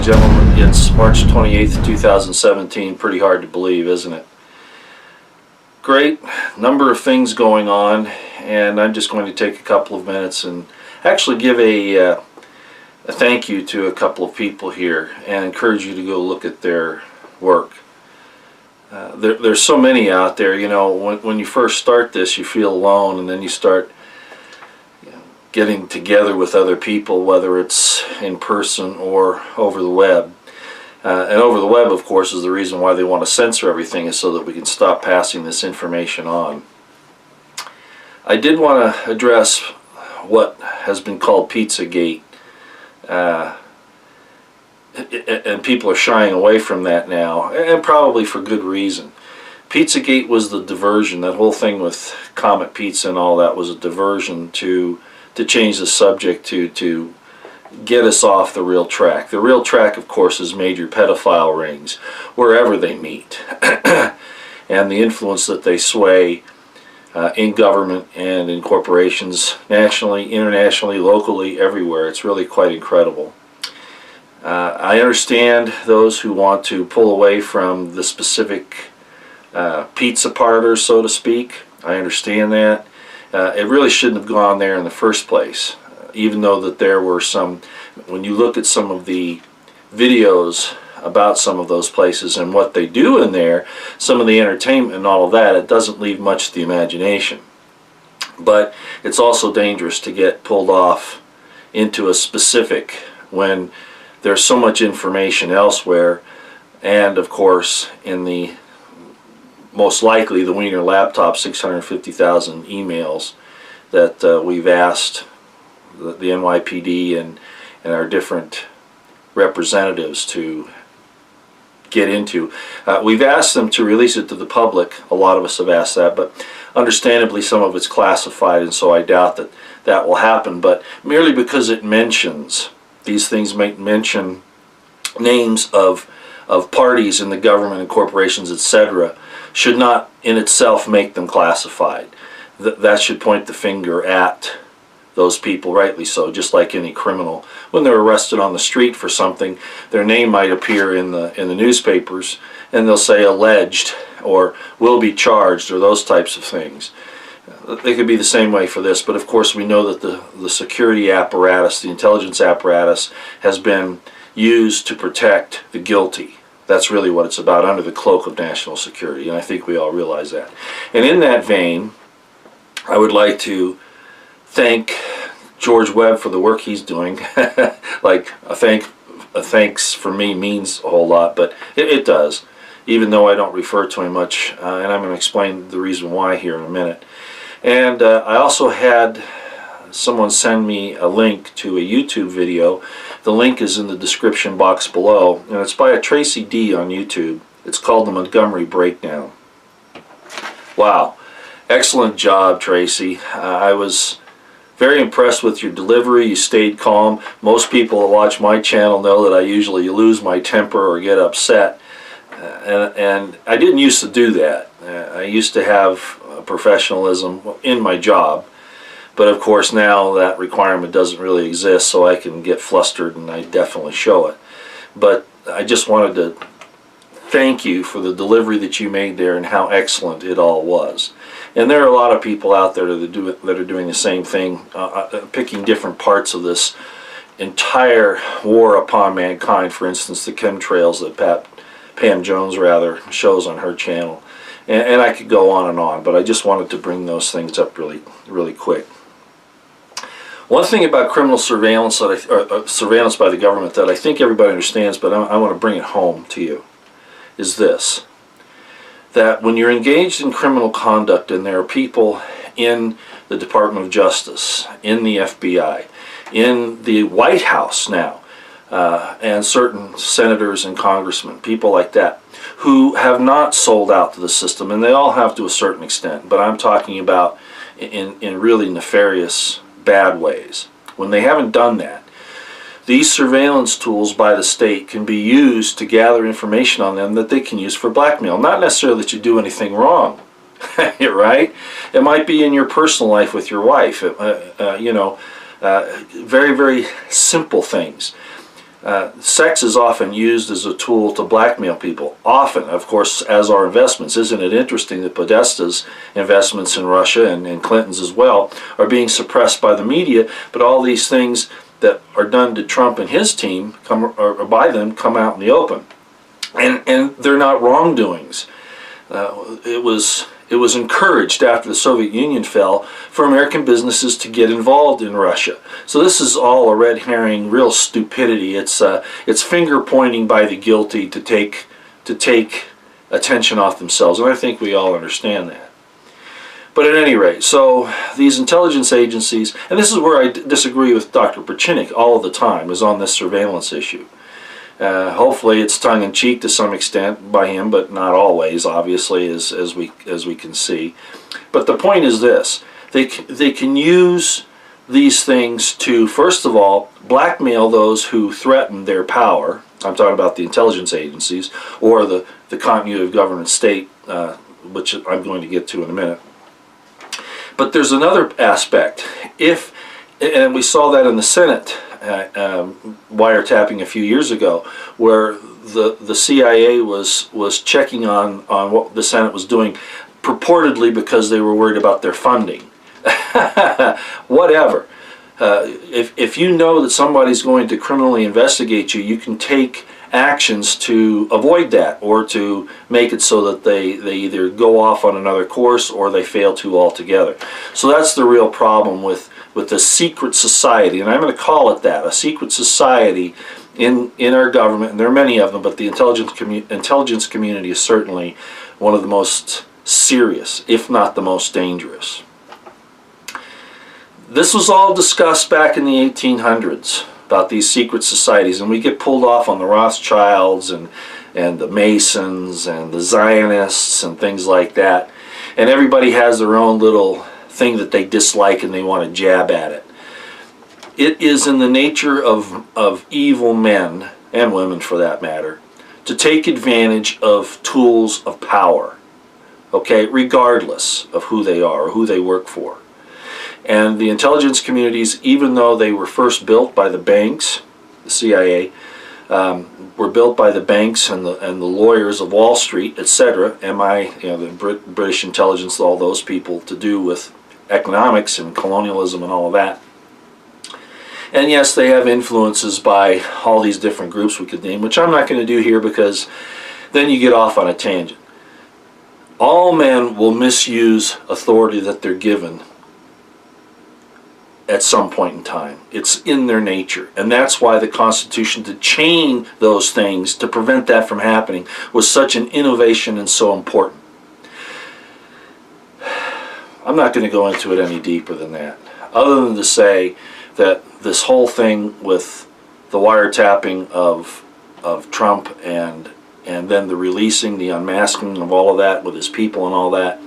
gentlemen, it's March 28th, 2017. Pretty hard to believe, isn't it? Great number of things going on, and I'm just going to take a couple of minutes and actually give a thank you to a couple of people here and encourage you to go look at their work. There's so many out there. You know, when you first start this, you feel alone, and then you start getting together with other people, whether it's in person or over the web. And over the web, of course, is the reason why they want to censor everything, is so that we can stop passing this information on. I did want to address what has been called Pizzagate. And people are shying away from that now, and probably for good reason. Pizzagate was the diversion. That whole thing with Comet Pizza and all that was a diversion to change the subject to get us off the real track. The real track, of course, is major pedophile rings, wherever they meet, and the influence that they sway in government and in corporations, nationally, internationally, locally, everywhere. It's really quite incredible. I understand those who want to pull away from the specific pizza parlors, so to speak. I understand that. It really shouldn't have gone there in the first place, even though that there were some, when you look at some of the videos about some of those places and what they do in there, some of the entertainment and all of that, it doesn't leave much to the imagination. But it's also dangerous to get pulled off into a specific when there's so much information elsewhere, and of course in the most likely the Wiener laptop 650,000 emails that we've asked the NYPD and our different representatives to get into. We've asked them to release it to the public. A lot of us have asked that, but understandably some of it's classified, and so I doubt that that will happen. But merely because it mentions, these things might mention names of parties in the government and corporations, etc., should not in itself make them classified. That should point the finger at those people, rightly so, just like any criminal. When they're arrested on the street for something, their name might appear in the newspapers, and they'll say alleged or will be charged or those types of things. They could be the same way for this, but of course we know that the security apparatus, the intelligence apparatus, has been used to protect the guilty. That's really what it's about, under the cloak of national security, and I think we all realize that. And in that vein, I would like to thank George Webb for the work he's doing. Like a thanks for me means a whole lot, but it does, even though I don't refer to him much, and I'm going to explain the reason why here in a minute. And I also had someone send me a link to a YouTube video. The link is in the description box below, and it's by a Traci D on YouTube. It's called the Montgomery Breakdown. Wow, excellent job, Traci. I was very impressed with your delivery. You stayed calm. Most people that watch my channel know that I usually lose my temper or get upset, and I didn't used to do that. I used to have professionalism in my job, but of course now that requirement doesn't really exist, so I can get flustered, and I definitely show it. But I just wanted to thank you for the delivery that you made there and how excellent it all was. And there are a lot of people out there that are doing the same thing, picking different parts of this entire war upon mankind. For instance, the chemtrails that Pam Jones rather shows on her channel. And I could go on, but I just wanted to bring those things up really quick. One thing about criminal surveillance, surveillance by the government, that I think everybody understands, but I want to bring it home to you, is this: that when you're engaged in criminal conduct, and there are people in the Department of Justice, in the FBI, in the White House now, and certain senators and congressmen, people like that, who have not sold out to the system, and they all have to a certain extent, but I'm talking about in really nefarious, bad ways. When they haven't done that, these surveillance tools by the state can be used to gather information on them that they can use for blackmail. Not necessarily that you do anything wrong, right? It might be in your personal life with your wife, you know, very, very simple things. Sex is often used as a tool to blackmail people. Often, of course, as are investments. Isn't it interesting that Podesta's investments in Russia and Clinton's as well are being suppressed by the media, but all these things that are done to Trump and his team or by them come out in the open. And they're not wrongdoings. It was encouraged after the Soviet Union fell for American businesses to get involved in Russia. So this is all a red herring, real stupidity. It's finger pointing by the guilty to take attention off themselves, and I think we all understand that. But at any rate, so these intelligence agencies, and this is where I disagree with Dr. Perchinik all the time, is on this surveillance issue. Hopefully it's tongue-in-cheek to some extent by him, but not always, obviously, as we can see. But the point is this: they can use these things to, first of all, blackmail those who threaten their power. I'm talking about the intelligence agencies or the continuity of government state, which I'm going to get to in a minute. But there's another aspect. And we saw that in the Senate wiretapping a few years ago, where the CIA was checking on what the Senate was doing, purportedly because they were worried about their funding. Whatever. If you know that somebody's going to criminally investigate you, you can take actions to avoid that, or to make it so that they either go off on another course or they fail to altogether. So that's the real problem with the secret society, and I'm going to call it that, a secret society in our government, and there are many of them, but the intelligence community is certainly one of the most serious, if not the most dangerous. This was all discussed back in the 1800s about these secret societies, and we get pulled off on the Rothschilds and the Masons and the Zionists and things like that, and everybody has their own little thing that they dislike and they want to jab at it. It is in the nature of evil men, and women for that matter, to take advantage of tools of power, okay, regardless of who they are or who they work for. And the intelligence communities, even though they were first built by the banks, the CIA, were built by the banks and the lawyers of Wall Street, etc., the British intelligence, all those people to do with economics and colonialism and all of that. And yes, they have influences by all these different groups we could name, which I'm not going to do here because then you get off on a tangent. All men will misuse authority that they're given at some point in time. It's in their nature, and that's why the Constitution, to chain those things, to prevent that from happening, was such an innovation and so important. I'm not going to go into it any deeper than that, other than to say that this whole thing with the wiretapping of Trump and then the releasing, the unmasking of all of that with his people and all that,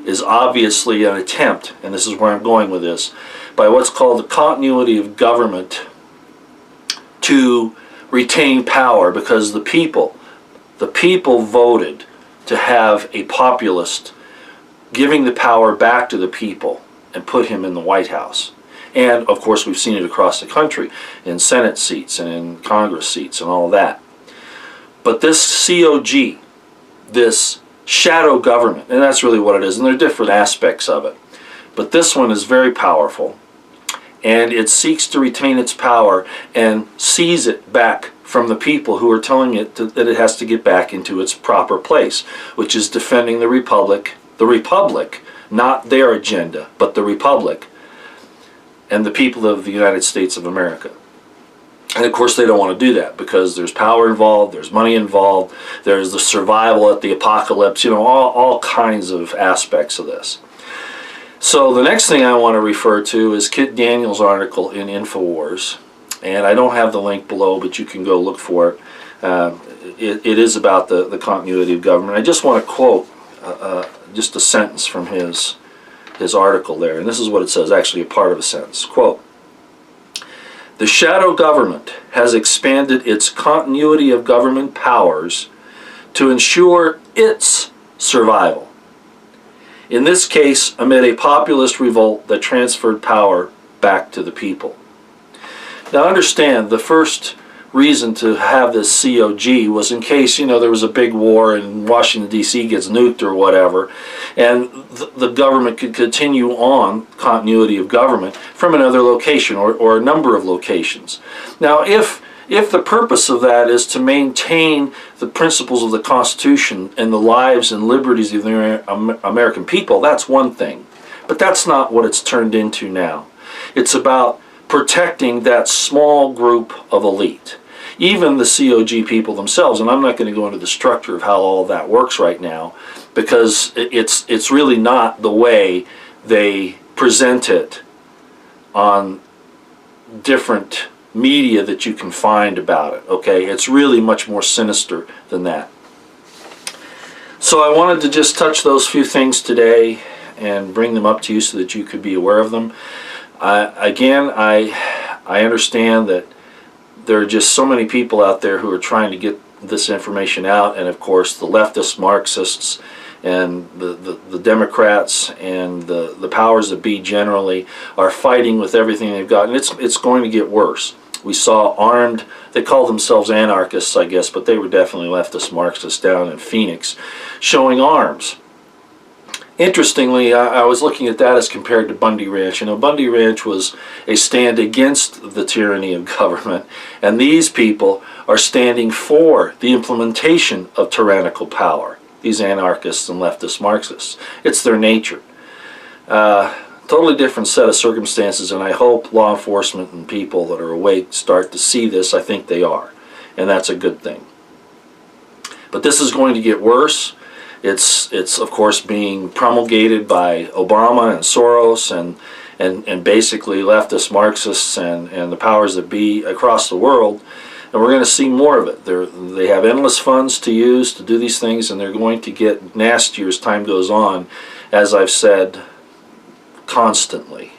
is obviously an attempt, and this is where I'm going with this, by what's called the continuity of government to retain power, because the people voted to have a populist giving the power back to the people and put him in the White House. And of course we've seen it across the country in Senate seats and in Congress seats and all of that. But this COG, this shadow government, and that's really what it is, and there are different aspects of it, but this one is very powerful, and it seeks to retain its power and seize it back from the people who are telling it that it has to get back into its proper place, which is defending the Republic, not their agenda, but the Republic and the people of the United States of America. And of course they don't want to do that because there's power involved, there's money involved, there's the survival at the apocalypse, all kinds of aspects of this. So the next thing I want to refer to is Kit Daniels' article in InfoWars, and I don't have the link below, but you can go look for it. It is about the continuity of government. I just want to quote just a sentence from his article there, and this is what it says, actually a part of a sentence. Quote, "The shadow government has expanded its continuity of government powers to ensure its survival. In this case, amid a populist revolt that transferred power back to the people." Now understand, the first reason to have this COG was in case, you know, there was a big war and Washington, D.C. gets nuked or whatever, and the government could continue on continuity of government from another location or a number of locations. Now, if the purpose of that is to maintain the principles of the Constitution and the lives and liberties of the American people, that's one thing. But that's not what it's turned into now. It's about protecting that small group of elite. Even the COG people themselves, and I'm not going to go into the structure of how all of that works right now, because it's really not the way they present it on different media that you can find about it, okay? It's really much more sinister than that. So I wanted to just touch those few things today and bring them up to you so that you could be aware of them. Again, I understand that there are just so many people out there who are trying to get this information out, and of course the leftist Marxists and the Democrats and the powers that be generally are fighting with everything they've got, and it's going to get worse. We saw armed, they call themselves anarchists, I guess, but they were definitely leftist Marxists down in Phoenix, showing arms. Interestingly, I was looking at that as compared to Bundy Ranch. You know, Bundy Ranch was a stand against the tyranny of government, and these people are standing for the implementation of tyrannical power, these anarchists and leftist Marxists. It's their nature. Totally different set of circumstances, and I hope law enforcement and people that are awake start to see this. I think they are, and that's a good thing. But this is going to get worse. It's of course being promulgated by Obama and Soros and basically leftist Marxists and the powers that be across the world, and we're going to see more of it. They have endless funds to use to do these things, and they're going to get nastier as time goes on, as I've said constantly.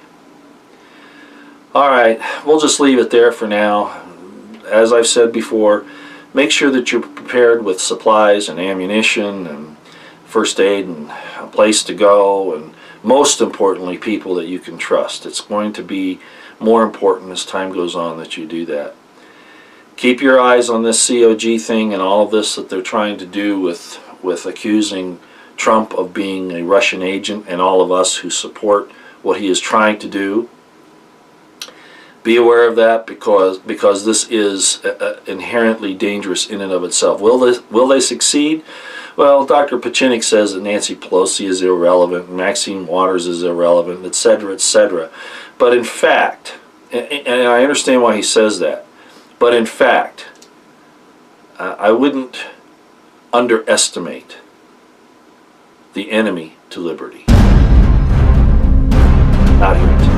Alright, we'll just leave it there for now. As I've said before, make sure that you're prepared with supplies and ammunition and first aid and a place to go, and most importantly, people that you can trust. It's going to be more important as time goes on that you do that. Keep your eyes on this COG thing and all of this that they're trying to do with accusing Trump of being a Russian agent, and all of us who support what he is trying to do. Be aware of that, because this is inherently dangerous in and of itself. Will they succeed? Well, Dr. Pachinik says that Nancy Pelosi is irrelevant, Maxine Waters is irrelevant, etc., etc. But in fact, and I understand why he says that, but in fact, I wouldn't underestimate the enemy to liberty. Not here today.